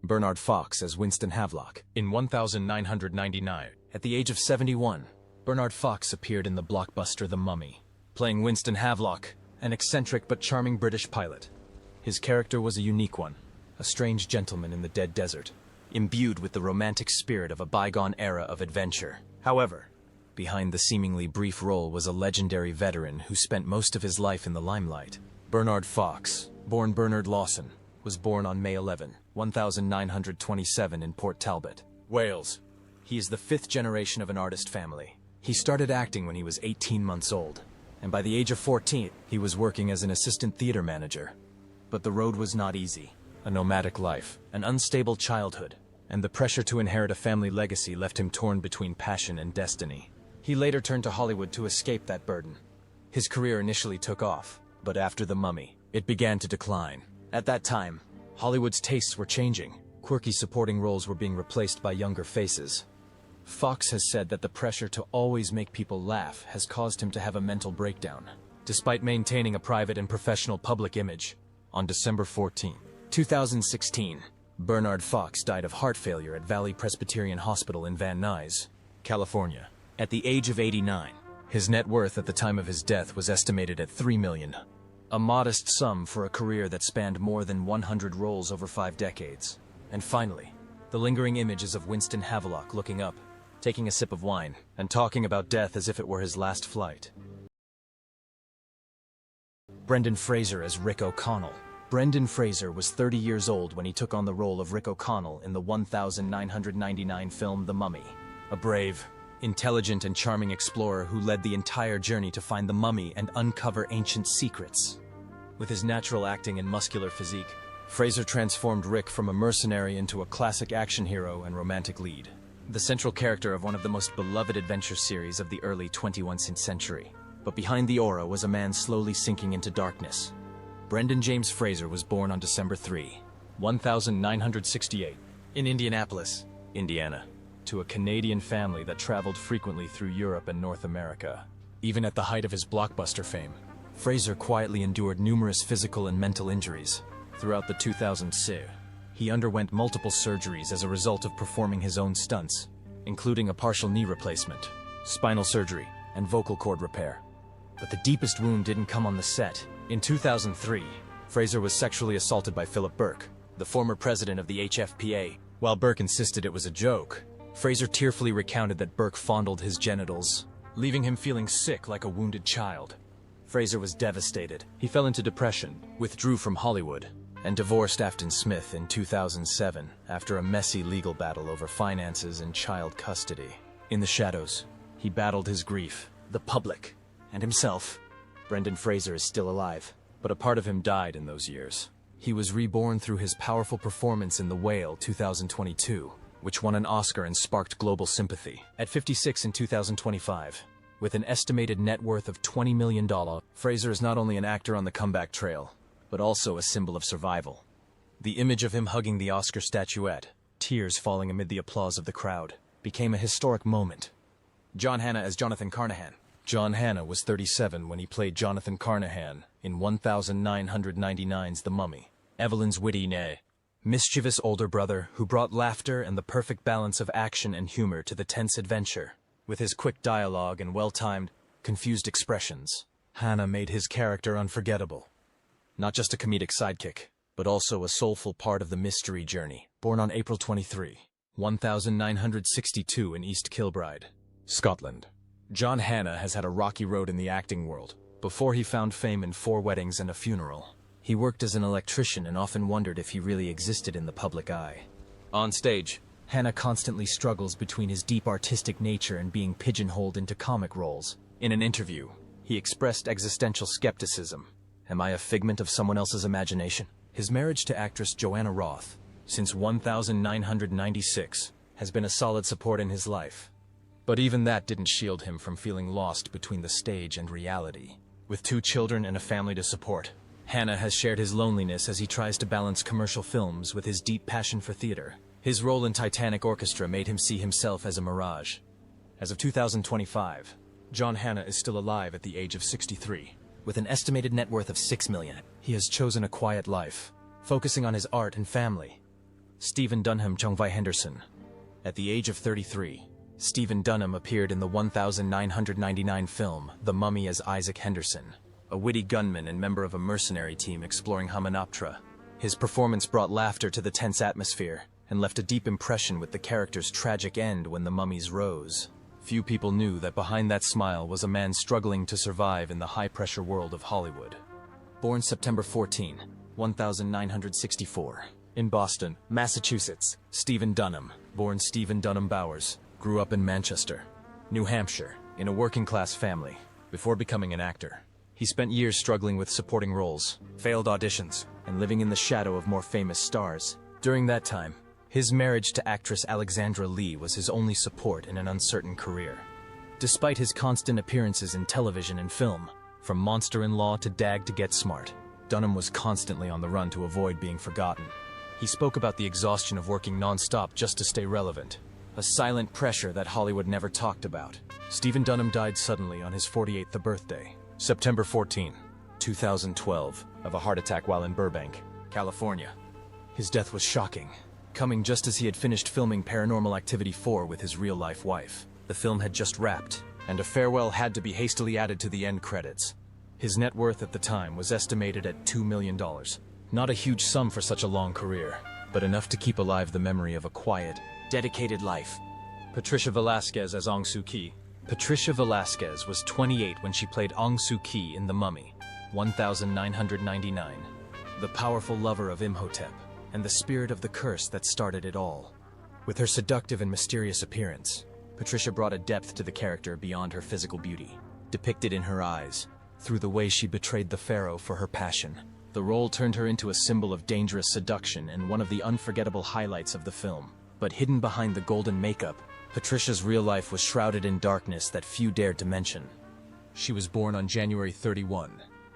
Bernard Fox as Winston Havelock. In 1999, at the age of 71, Bernard Fox appeared in the blockbuster The Mummy, playing Winston Havelock, an eccentric but charming British pilot. His character was a unique one, a strange gentleman in the dead desert, imbued with the romantic spirit of a bygone era of adventure. However, behind the seemingly brief role was a legendary veteran who spent most of his life in the limelight. Bernard Fox, born Bernard Lawson, was born on May 11, 1927 in Port Talbot, Wales. He is the fifth generation of an artist family. He started acting when he was 18 months old, and by the age of 14, he was working as an assistant theater manager. But the road was not easy. A nomadic life, an unstable childhood, and the pressure to inherit a family legacy left him torn between passion and destiny. He later turned to Hollywood to escape that burden. His career initially took off, but after The Mummy, it began to decline. At that time, Hollywood's tastes were changing. Quirky supporting roles were being replaced by younger faces. Fox has said that the pressure to always make people laugh has caused him to have a mental breakdown. Despite maintaining a private and professional public image, on December 14, 2016, Bernard Fox died of heart failure at Valley Presbyterian Hospital in Van Nuys, California, at the age of 89. His net worth at the time of his death was estimated at $3 million. A modest sum for a career that spanned more than 100 roles over 5 decades. And finally, the lingering images of Winston Havelock looking up, taking a sip of wine, and talking about death as if it were his last flight. Brendan Fraser as Rick O'Connell. Brendan Fraser was 30 years old when he took on the role of Rick O'Connell in the 1999 film The Mummy. A brave, intelligent and charming explorer who led the entire journey to find the mummy and uncover ancient secrets. With his natural acting and muscular physique, Fraser transformed Rick from a mercenary into a classic action hero and romantic lead, the central character of one of the most beloved adventure series of the early 21st century. But behind the aura was a man slowly sinking into darkness. Brendan James Fraser was born on December 3, 1968, in Indianapolis, Indiana, to a Canadian family that traveled frequently through Europe and North America. Even at the height of his blockbuster fame, Fraser quietly endured numerous physical and mental injuries. Throughout the 2000s, he underwent multiple surgeries as a result of performing his own stunts, including a partial knee replacement, spinal surgery, and vocal cord repair. But the deepest wound didn't come on the set. In 2003, Fraser was sexually assaulted by Philip Burke, the former president of the HFPA. While Burke insisted it was a joke, Fraser tearfully recounted that Burke fondled his genitals, leaving him feeling sick like a wounded child. Fraser was devastated. He fell into depression, withdrew from Hollywood, and divorced Afton Smith in 2007 after a messy legal battle over finances and child custody. In the shadows, he battled his grief, the public, and himself. Brendan Fraser is still alive, but a part of him died in those years. He was reborn through his powerful performance in The Whale 2022, which won an Oscar and sparked global sympathy. At 56 in 2025, with an estimated net worth of $20 million, Fraser is not only an actor on the comeback trail, but also a symbol of survival. The image of him hugging the Oscar statuette, tears falling amid the applause of the crowd, became a historic moment. John Hannah as Jonathan Carnahan. John Hannah was 37 when he played Jonathan Carnahan in 1999's The Mummy. Evelyn's witty, mischievous older brother who brought laughter and the perfect balance of action and humor to the tense adventure. With his quick dialogue and well-timed, confused expressions, Hannah made his character unforgettable. Not just a comedic sidekick, but also a soulful part of the mystery journey. Born on April 23, 1962 in East Kilbride, Scotland, John Hannah has had a rocky road in the acting world. Before he found fame in 4 Weddings and a Funeral, he worked as an electrician and often wondered if he really existed in the public eye. On stage, Hannah constantly struggles between his deep artistic nature and being pigeonholed into comic roles. In an interview, he expressed existential skepticism. Am I a figment of someone else's imagination? His marriage to actress Joanna Roth, since 1996, has been a solid support in his life. But even that didn't shield him from feeling lost between the stage and reality. With 2 children and a family to support, Hannah has shared his loneliness as he tries to balance commercial films with his deep passion for theater. His role in Titanic Orchestra made him see himself as a mirage. As of 2025, John Hannah is still alive at the age of 63. With an estimated net worth of $6 million, he has chosen a quiet life, focusing on his art and family. Stephen Dunham Chongvai Henderson. At the age of 33, Stephen Dunham appeared in the 1999 film The Mummy as Isaac Henderson, a witty gunman and member of a mercenary team exploring Hamunaptra. His performance brought laughter to the tense atmosphere and left a deep impression with the character's tragic end when the mummies rose. Few people knew that behind that smile was a man struggling to survive in the high-pressure world of Hollywood. Born September 14, 1964, in Boston, Massachusetts, Stephen Dunham, born Stephen Dunham Bowers, grew up in Manchester, New Hampshire, in a working-class family. Before becoming an actor, he spent years struggling with supporting roles, failed auditions, and living in the shadow of more famous stars. During that time, his marriage to actress Alexandra Lee was his only support in an uncertain career. Despite his constant appearances in television and film, from Monster-in-Law to Dag to Get Smart, Dunham was constantly on the run to avoid being forgotten. He spoke about the exhaustion of working non-stop just to stay relevant, a silent pressure that Hollywood never talked about. Stephen Dunham died suddenly on his 48th birthday, September 14, 2012, of a heart attack while in Burbank, California. His death was shocking, coming just as he had finished filming Paranormal Activity 4 with his real-life wife. The film had just wrapped, and a farewell had to be hastily added to the end credits. His net worth at the time was estimated at $2 million. Not a huge sum for such a long career, but enough to keep alive the memory of a quiet, dedicated life. Patricia Velasquez as Aung Suu Kyi. Patricia Velasquez was 28 when she played Aung Suu Kyi in The Mummy, 1999. The powerful lover of Imhotep, and the spirit of the curse that started it all. With her seductive and mysterious appearance, Patricia brought a depth to the character beyond her physical beauty, depicted in her eyes, through the way she betrayed the pharaoh for her passion. The role turned her into a symbol of dangerous seduction and one of the unforgettable highlights of the film. But hidden behind the golden makeup, Patricia's real life was shrouded in darkness that few dared to mention. She was born on January 31,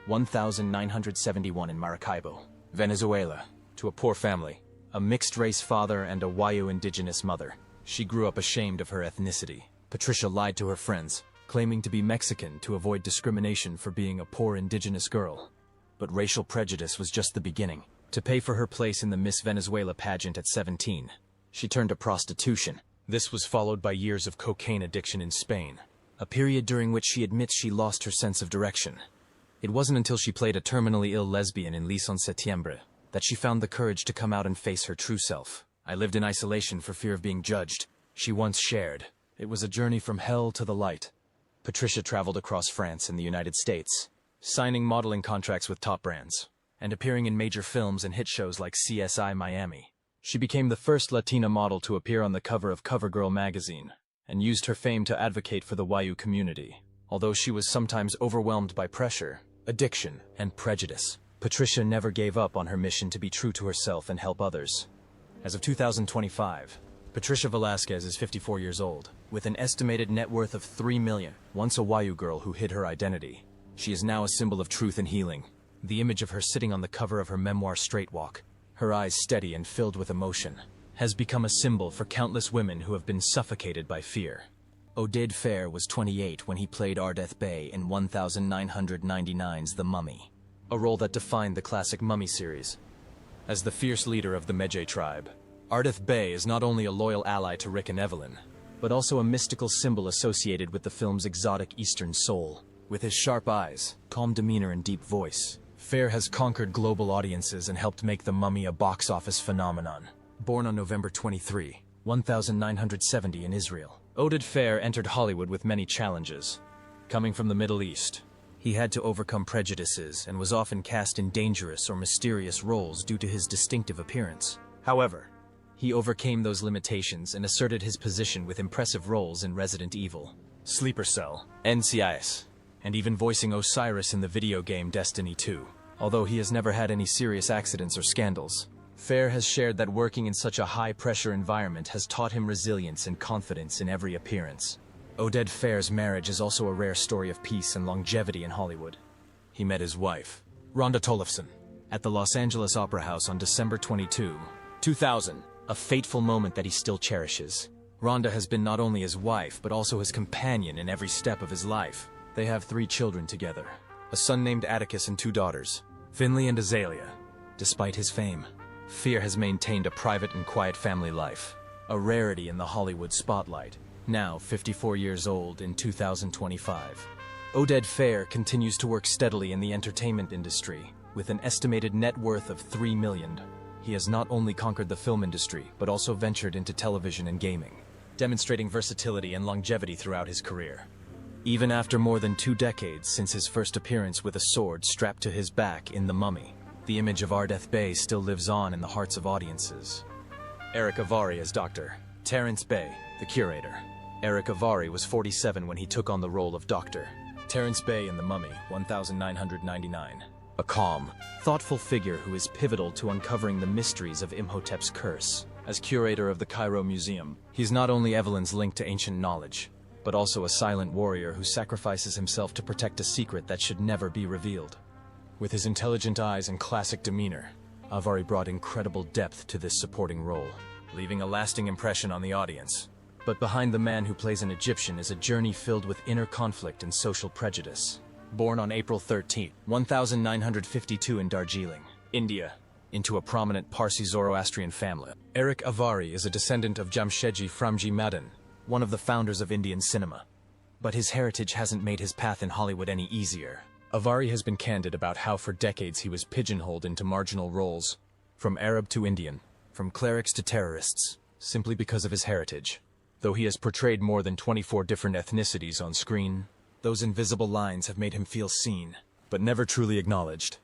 1971 in Maracaibo, Venezuela, to a poor family, a mixed-race father and a Wayu indigenous mother. She grew up ashamed of her ethnicity. Patricia lied to her friends, claiming to be Mexican to avoid discrimination for being a poor indigenous girl. But racial prejudice was just the beginning. To pay for her place in the Miss Venezuela pageant at 17, she turned to prostitution. This was followed by years of cocaine addiction in Spain, a period during which she admits she lost her sense of direction. It wasn't until she played a terminally ill lesbian in Lis en Septiembre that she found the courage to come out and face her true self. "I lived in isolation for fear of being judged," she once shared. It was a journey from hell to the light. Patricia traveled across France and the United States, signing modeling contracts with top brands, and appearing in major films and hit shows like CSI Miami. She became the first Latina model to appear on the cover of CoverGirl magazine, and used her fame to advocate for the Wayu community. Although she was sometimes overwhelmed by pressure, addiction, and prejudice, Patricia never gave up on her mission to be true to herself and help others. As of 2025, Patricia Velasquez is 54 years old, with an estimated net worth of $3 million. Once a Wayu girl who hid her identity, she is now a symbol of truth and healing. The image of her sitting on the cover of her memoir Straight Walk, her eyes steady and filled with emotion, has become a symbol for countless women who have been suffocated by fear. Oded Fehr was 28 when he played Ardeth Bey in 1999's The Mummy, a role that defined the classic Mummy series. As the fierce leader of the Medjay tribe, Ardeth Bey is not only a loyal ally to Rick and Evelyn, but also a mystical symbol associated with the film's exotic Eastern soul. With his sharp eyes, calm demeanor, and deep voice, Fehr has conquered global audiences and helped make The Mummy a box office phenomenon. Born on November 23, 1970 in Israel, Oded Fehr entered Hollywood with many challenges. Coming from the Middle East, he had to overcome prejudices and was often cast in dangerous or mysterious roles due to his distinctive appearance. However, he overcame those limitations and asserted his position with impressive roles in Resident Evil, Sleeper Cell, NCIS, and even voicing Osiris in the video game Destiny 2. Although he has never had any serious accidents or scandals, Fehr has shared that working in such a high-pressure environment has taught him resilience and confidence in every appearance. Oded Fehr's marriage is also a rare story of peace and longevity in Hollywood. He met his wife, Rhonda Tollefson, at the Los Angeles Opera House on December 22, 2000, a fateful moment that he still cherishes. Rhonda has been not only his wife, but also his companion in every step of his life. They have 3 children together, a son named Atticus and 2 daughters, Finley and Azalea. Despite his fame, Fear has maintained a private and quiet family life, a rarity in the Hollywood spotlight. Now 54 years old in 2025, Oded Fehr continues to work steadily in the entertainment industry, with an estimated net worth of $3 million. He has not only conquered the film industry, but also ventured into television and gaming, demonstrating versatility and longevity throughout his career. Even after more than 2 decades since his first appearance with a sword strapped to his back in The Mummy, the image of Ardeth Bey still lives on in the hearts of audiences. Eric Avari as Dr. Terence Bey, the curator. Eric Avari was 47 when he took on the role of Dr. Terence Bey in The Mummy, 1999. A calm, thoughtful figure who is pivotal to uncovering the mysteries of Imhotep's curse. As curator of the Cairo Museum, he's not only Evelyn's link to ancient knowledge, but also a silent warrior who sacrifices himself to protect a secret that should never be revealed. With his intelligent eyes and classic demeanor, Avari brought incredible depth to this supporting role, leaving a lasting impression on the audience. But behind the man who plays an Egyptian is a journey filled with inner conflict and social prejudice. Born on April 13, 1952 in Darjeeling, India, into a prominent Parsi Zoroastrian family, Eric Avari is a descendant of Jamshedji Framji Madan, one of the founders of Indian cinema. But his heritage hasn't made his path in Hollywood any easier. Avari has been candid about how for decades he was pigeonholed into marginal roles, from Arab to Indian, from clerics to terrorists, simply because of his heritage. Though he has portrayed more than 24 different ethnicities on screen, those invisible lines have made him feel seen, but never truly acknowledged.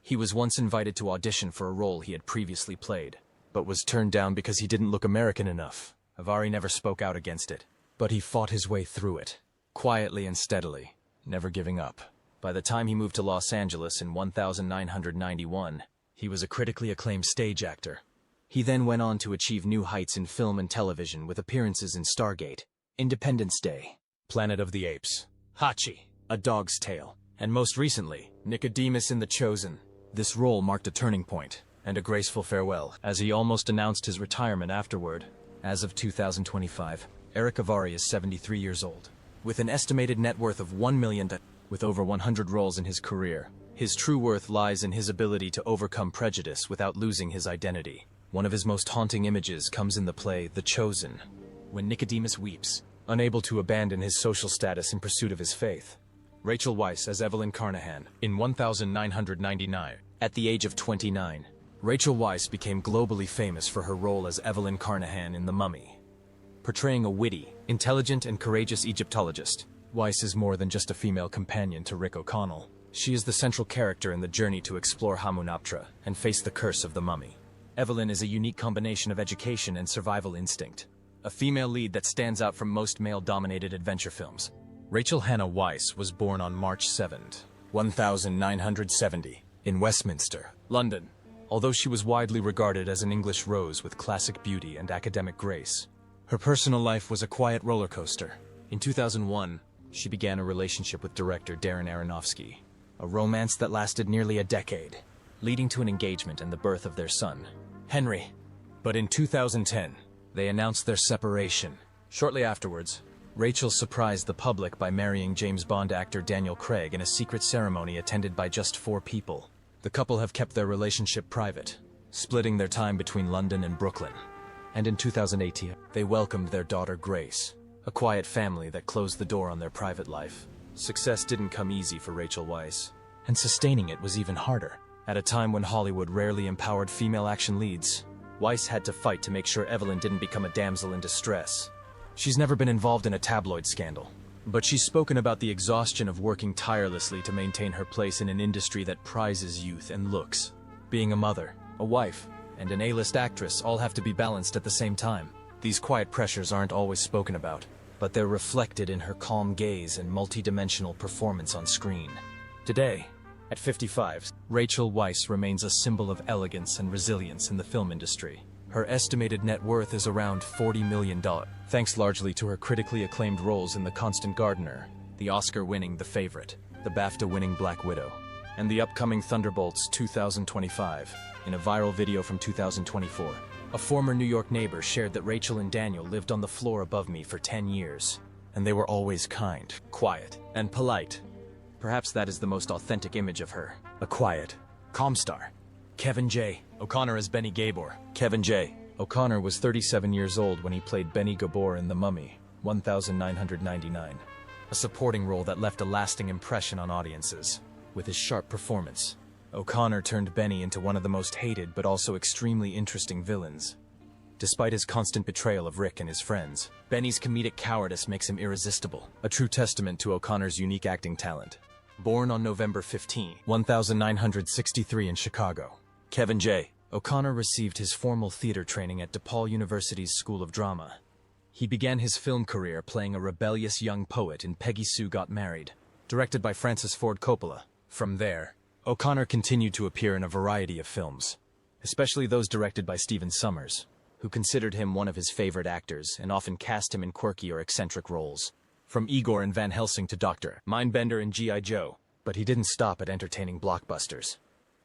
He was once invited to audition for a role he had previously played, but was turned down because he didn't look American enough. Avari never spoke out against it, but he fought his way through it, quietly and steadily, never giving up. By the time he moved to Los Angeles in 1991, he was a critically acclaimed stage actor. He then went on to achieve new heights in film and television with appearances in Stargate, Independence Day, Planet of the Apes, Hachi, A Dog's Tale, and most recently, Nicodemus in The Chosen. This role marked a turning point and a graceful farewell, as he almost announced his retirement afterward. As of 2025, Eric Avari is 73 years old, with an estimated net worth of $1 million. With over 100 roles in his career, his true worth lies in his ability to overcome prejudice without losing his identity. One of his most haunting images comes in the play The Chosen, when Nicodemus weeps, unable to abandon his social status in pursuit of his faith. Rachel Weisz as Evelyn Carnahan in 1999. At the age of 29, Rachel Weisz became globally famous for her role as Evelyn Carnahan in The Mummy. Portraying a witty, intelligent, and courageous Egyptologist, Weisz is more than just a female companion to Rick O'Connell. She is the central character in the journey to explore Hamunaptra and face the curse of the mummy. Evelyn is a unique combination of education and survival instinct, a female lead that stands out from most male-dominated adventure films. Rachel Hannah Weisz was born on March 7, 1970, in Westminster, London. Although she was widely regarded as an English rose with classic beauty and academic grace, her personal life was a quiet roller coaster. In 2001, she began a relationship with director Darren Aronofsky, a romance that lasted nearly a decade, leading to an engagement and the birth of their son, Henry. But in 2010, they announced their separation. Shortly afterwards, Rachel surprised the public by marrying James Bond actor Daniel Craig in a secret ceremony attended by just 4 people. The couple have kept their relationship private, splitting their time between London and Brooklyn. And in 2018, they welcomed their daughter Grace, a quiet family that closed the door on their private life. Success didn't come easy for Rachel Weisz, and sustaining it was even harder. At a time when Hollywood rarely empowered female action leads, Weisz had to fight to make sure Evelyn didn't become a damsel in distress. She's never been involved in a tabloid scandal, but she's spoken about the exhaustion of working tirelessly to maintain her place in an industry that prizes youth and looks. Being a mother, a wife, and an A-list actress all have to be balanced at the same time. These quiet pressures aren't always spoken about, but they're reflected in her calm gaze and multi-dimensional performance on screen. Today, at 55, Rachel Weisz remains a symbol of elegance and resilience in the film industry. Her estimated net worth is around $40 million, thanks largely to her critically acclaimed roles in The Constant Gardener, the Oscar-winning The Favorite, the BAFTA-winning Black Widow, and the upcoming Thunderbolts 2025. In a viral video from 2024, a former New York neighbor shared that Rachel and Daniel lived on the floor above me for 10 years, and they were always kind, quiet, and polite. Perhaps that is the most authentic image of her, a quiet, calm star. Kevin J. O'Connor as Benny Gabor. Kevin J. O'Connor was 37 years old when he played Benny Gabor in The Mummy, 1999. A supporting role that left a lasting impression on audiences. With his sharp performance, O'Connor turned Benny into one of the most hated but also extremely interesting villains. Despite his constant betrayal of Rick and his friends, Benny's comedic cowardice makes him irresistible, a true testament to O'Connor's unique acting talent. Born on November 15, 1963 in Chicago, Kevin J. O'Connor received his formal theater training at DePaul University's School of Drama. He began his film career playing a rebellious young poet in Peggy Sue Got Married, directed by Francis Ford Coppola. From there, O'Connor continued to appear in a variety of films, especially those directed by Stephen Sommers, who considered him one of his favorite actors and often cast him in quirky or eccentric roles. From Igor in Van Helsing to Dr. Mindbender in G.I. Joe, but he didn't stop at entertaining blockbusters.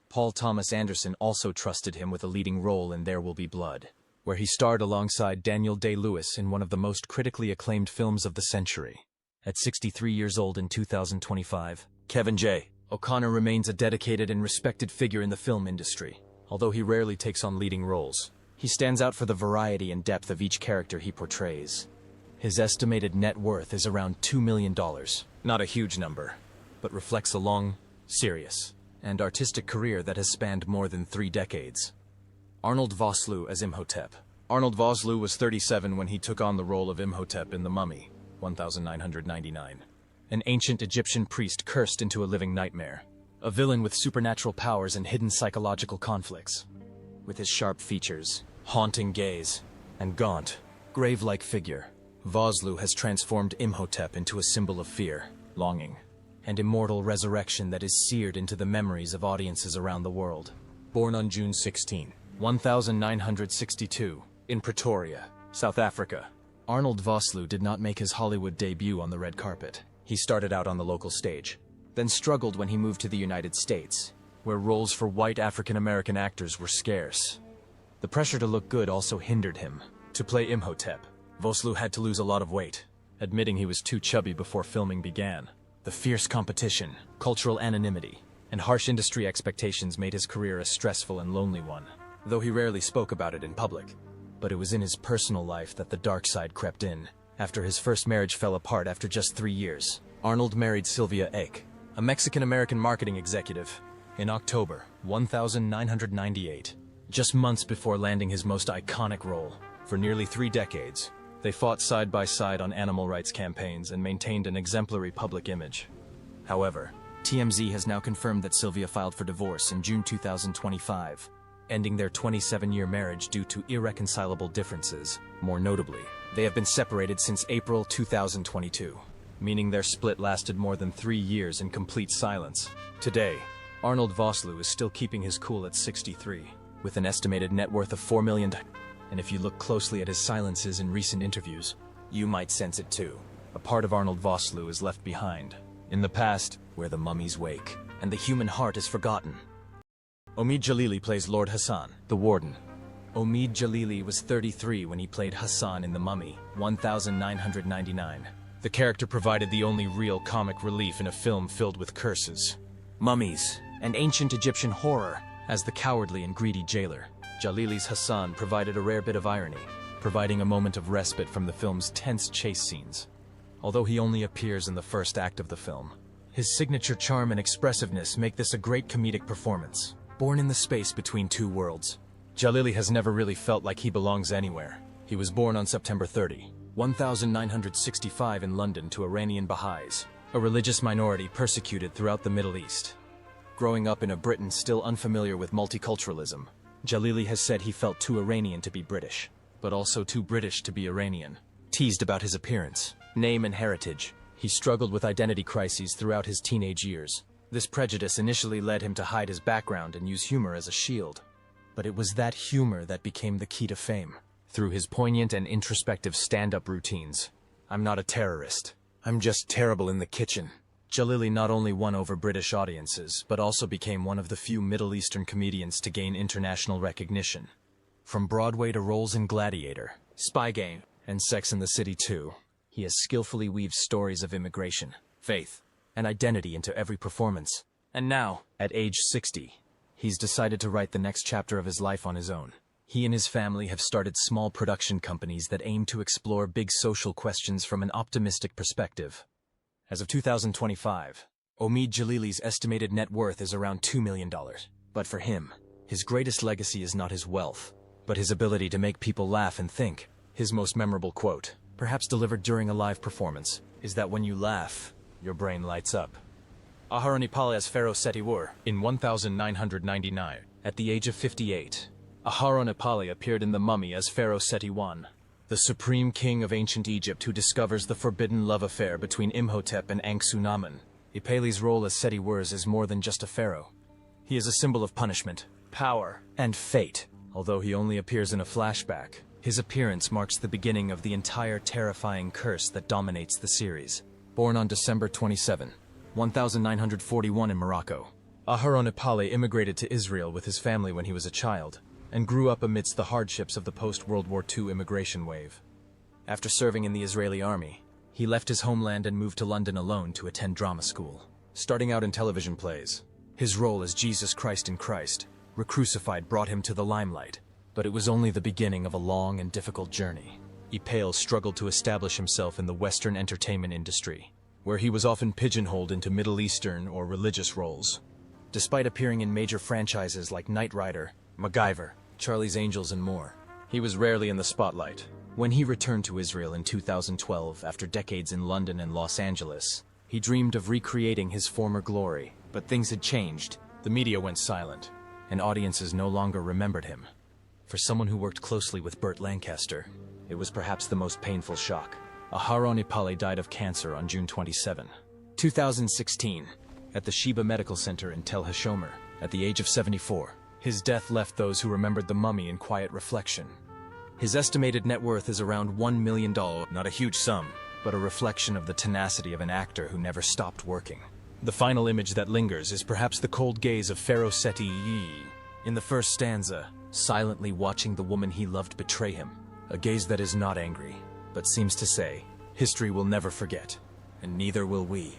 Paul Thomas Anderson also trusted him with a leading role in There Will Be Blood, where he starred alongside Daniel Day-Lewis in one of the most critically acclaimed films of the century. At 63 years old in 2025, Kevin J. O'Connor remains a dedicated and respected figure in the film industry. Although he rarely takes on leading roles, he stands out for the variety and depth of each character he portrays. His estimated net worth is around $2 million. Not a huge number, but reflects a long, serious, and artistic career that has spanned more than 3 decades. Arnold Vosloo as Imhotep. Arnold Vosloo was 37 when he took on the role of Imhotep in The Mummy, 1999. An ancient Egyptian priest cursed into a living nightmare. A villain with supernatural powers and hidden psychological conflicts. With his sharp features, haunting gaze, and gaunt, grave-like figure, Vosloo has transformed Imhotep into a symbol of fear, longing, and immortal resurrection that is seared into the memories of audiences around the world. Born on June 16, 1962, in Pretoria, South Africa, Arnold Vosloo did not make his Hollywood debut on the red carpet. He started out on the local stage, then struggled when he moved to the United States, where roles for white African-American actors were scarce. The pressure to look good also hindered him. To play Imhotep, Vosloo had to lose a lot of weight, admitting he was too chubby before filming began. The fierce competition, cultural anonymity, and harsh industry expectations made his career a stressful and lonely one, though he rarely spoke about it in public. But it was in his personal life that the dark side crept in. After his first marriage fell apart after just 3 years, Arnold married Sylvia Ake, a Mexican-American marketing executive, in October 1998, just months before landing his most iconic role. For nearly 3 decades, they fought side by side on animal rights campaigns and maintained an exemplary public image. However, TMZ has now confirmed that Sylvia filed for divorce in June 2025, ending their 27-year marriage due to irreconcilable differences. More notably, they have been separated since April 2022, meaning their split lasted more than 3 years in complete silence. Today, Arnold Vosloo is still keeping his cool at 63, with an estimated net worth of $4 million. And if you look closely at his silences in recent interviews, you might sense it too. A part of Arnold Vosloo is left behind, in the past, where the mummies wake, and the human heart is forgotten. Omid Djalili plays Lord Hassan, the Warden. Omid Djalili was 33 when he played Hassan in The Mummy, 1999. The character provided the only real comic relief in a film filled with curses, mummies, and ancient Egyptian horror. As the cowardly and greedy jailer, Djalili's Hassan provided a rare bit of irony, providing a moment of respite from the film's tense chase scenes. Although he only appears in the first act of the film, his signature charm and expressiveness make this a great comedic performance. Born in the space between 2 worlds, Djalili has never really felt like he belongs anywhere. He was born on September 30, 1965 in London to Iranian Baha'is, a religious minority persecuted throughout the Middle East. Growing up in a Britain still unfamiliar with multiculturalism, Djalili has said he felt too Iranian to be British, but also too British to be Iranian. Teased about his appearance, name and heritage, he struggled with identity crises throughout his teenage years. This prejudice initially led him to hide his background and use humor as a shield. But it was that humor that became the key to fame. Through his poignant and introspective stand-up routines. "I'm not a terrorist. I'm just terrible in the kitchen." Djalili not only won over British audiences, but also became one of the few Middle Eastern comedians to gain international recognition. From Broadway to roles in Gladiator, Spy Game, and Sex and the City 2, he has skillfully weaved stories of immigration, faith, and identity into every performance. And now, at age 60, He's decided to write the next chapter of his life on his own. He and his family have started small production companies that aim to explore big social questions from an optimistic perspective. As of 2025, Omid Jalili's estimated net worth is around $2 million. But for him, his greatest legacy is not his wealth, but his ability to make people laugh and think. His most memorable quote, perhaps delivered during a live performance, is that when you laugh, your brain lights up. Aharonipal as Pharaoh Seti I in 1999. At the age of 58, Aharonipal appeared in The Mummy as Pharaoh Seti I, the supreme king of ancient Egypt who discovers the forbidden love affair between Imhotep and Anksunamun. Ipali's role as Seti I is more than just a pharaoh. He is a symbol of punishment, power, and fate. Although he only appears in a flashback, his appearance marks the beginning of the entire terrifying curse that dominates the series. Born on December 27, 1941 in Morocco, Aharonipal immigrated to Israel with his family when he was a child, and grew up amidst the hardships of the post-World War II immigration wave. After serving in the Israeli army, he left his homeland and moved to London alone to attend drama school. Starting out in television plays, his role as Jesus Christ in Christ, Recrucified brought him to the limelight, but it was only the beginning of a long and difficult journey. Ipal struggled to establish himself in the Western entertainment industry, where he was often pigeonholed into Middle Eastern or religious roles. Despite appearing in major franchises like Knight Rider, MacGyver, Charlie's Angels, and more, he was rarely in the spotlight. When he returned to Israel in 2012 after decades in London and Los Angeles, he dreamed of recreating his former glory, but things had changed. The media went silent, and audiences no longer remembered him. For someone who worked closely with Burt Lancaster, it was perhaps the most painful shock. Aharonipal died of cancer on June 27, 2016, at the Sheba Medical Center in Tel Hashomer, at the age of 74. His death left those who remembered The Mummy in quiet reflection. His estimated net worth is around $1 million, not a huge sum, but a reflection of the tenacity of an actor who never stopped working. The final image that lingers is perhaps the cold gaze of Pharaoh Seti I in the first stanza, silently watching the woman he loved betray him. A gaze that is not angry, but seems to say, history will never forget, and neither will we.